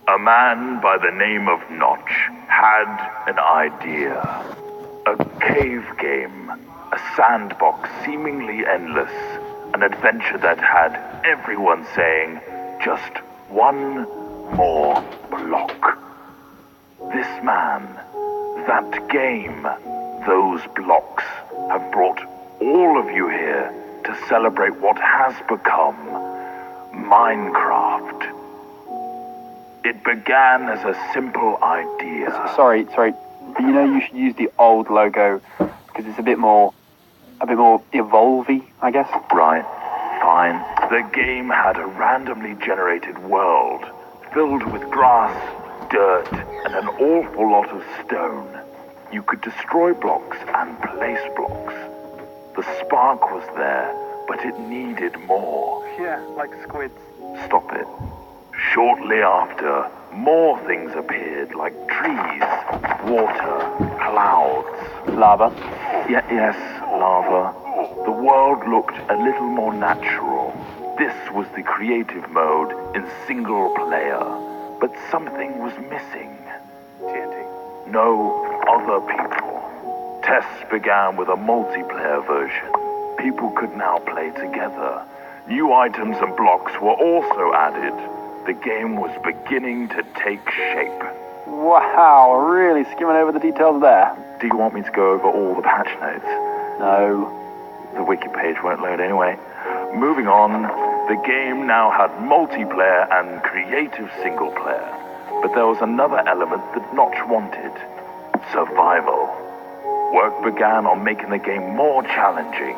A man by the name of Notch had an idea. A cave game, a sandbox seemingly endless, an adventure that had everyone saying, just one more block. This man, that game, those blocks have brought all of you here to celebrate what has become Minecraft. It began as a simple idea. Sorry, but you know you should use the old logo because it's a bit more evolvey, I guess. Right, fine. The game had a randomly generated world filled with grass, dirt, and an awful lot of stone. You could destroy blocks and place blocks. The spark was there, but it needed more. Yeah, like squids. Stop it. Shortly after, more things appeared, like trees, water, clouds. Lava. Yes, lava. The world looked a little more natural. This was the creative mode in single player, but something was missing. TNT. No other people. Tests began with a multiplayer version. People could now play together. New items and blocks were also added. The game was beginning to take shape. Wow, really skimming over the details there. Do you want me to go over all the patch notes? No. The wiki page won't load anyway. Moving on, the game now had multiplayer and creative single player. But there was another element that Notch wanted. Survival. Work began on making the game more challenging.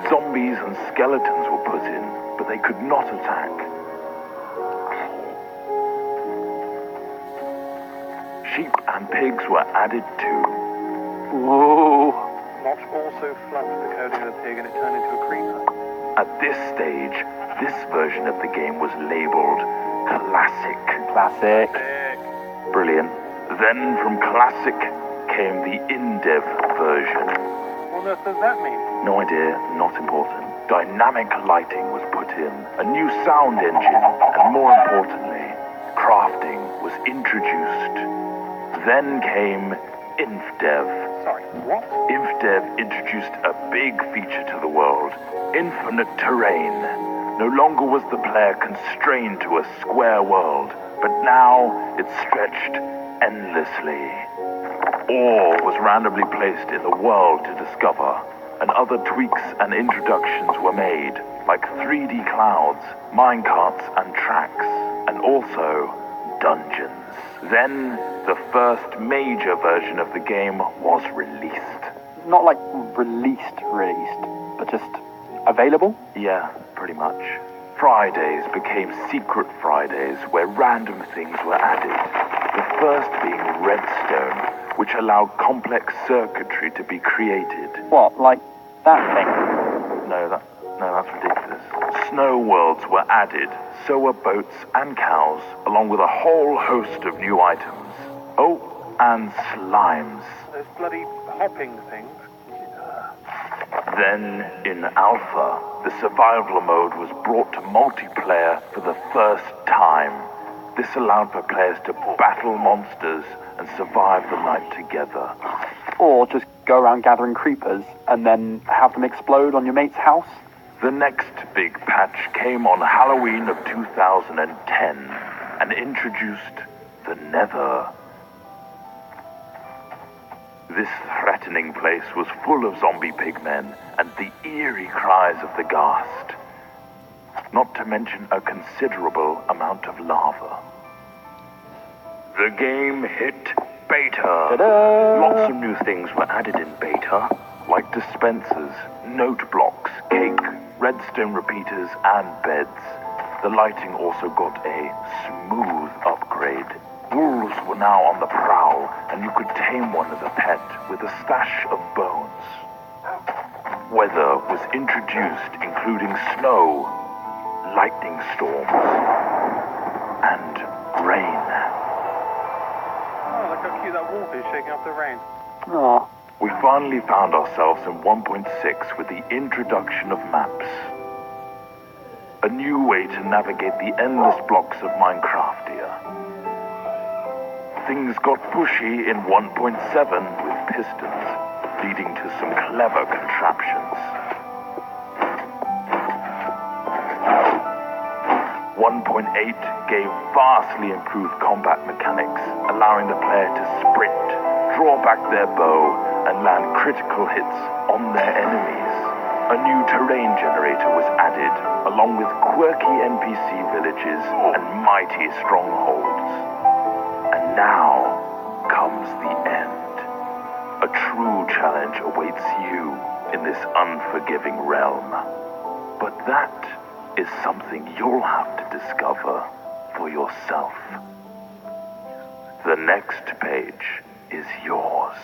Zombies and skeletons were put in, but they could not attack. Sheep and pigs were added too. Whoa. Notch also flubbed the coding of the pig and it turned into a creeper. At this stage, this version of the game was labeled Classic. Classic. Sick. Brilliant. Then from Classic came the in-dev version. What on earth does that mean? No idea, not important. Dynamic lighting was put in, a new sound engine, and more importantly, crafting was introduced. Then came InfDev. Sorry, what? InfDev introduced a big feature to the world, infinite terrain. No longer was the player constrained to a square world, but now it stretched endlessly. Ore was randomly placed in the world to discover, and other tweaks and introductions were made, like 3D clouds, minecarts and tracks, and also dungeons. Then, the first major version of the game was released. Not like released, but just available? Yeah, pretty much. Fridays became Secret Fridays, where random things were added. The first being redstone, which allowed complex circuitry to be created. What, like that thing? No, that's ridiculous. Snow worlds were added, so were boats and cows, along with a whole host of new items. Oh, and slimes. Those bloody hopping things. Then, in Alpha, the survival mode was brought to multiplayer for the first time. This allowed for players to battle monsters and survive the night together. Or just go around gathering creepers and then have them explode on your mate's house? The next big patch came on Halloween of 2010 and introduced the Nether. This threatening place was full of zombie pigmen and the eerie cries of the ghast. Not to mention a considerable amount of lava. The game hit beta. Ta-da! Lots of new things were added in beta, like dispensers, note blocks, cake, redstone repeaters, and beds. The lighting also got a smooth upgrade. Wolves were now on the prowl, and you could tame one as a pet with a stash of bones. Weather was introduced, including snow, lightning storms, and rain. Oh, look how cute that wolf is shaking up the rain. Oh, We finally found ourselves in 1.6 with the introduction of maps. A new way to navigate the endless blocks of Minecraft here. things got pushy in 1.7 with pistons, leading to some clever contraptions. 1.8 gave vastly improved combat mechanics, allowing the player to sprint, draw back their bow, and land critical hits on their enemies. A new terrain generator was added, along with quirky NPC villages and mighty strongholds. And now comes the end. A true challenge awaits you in this unforgiving realm. But that is something you'll have to discover for yourself. The next page is yours.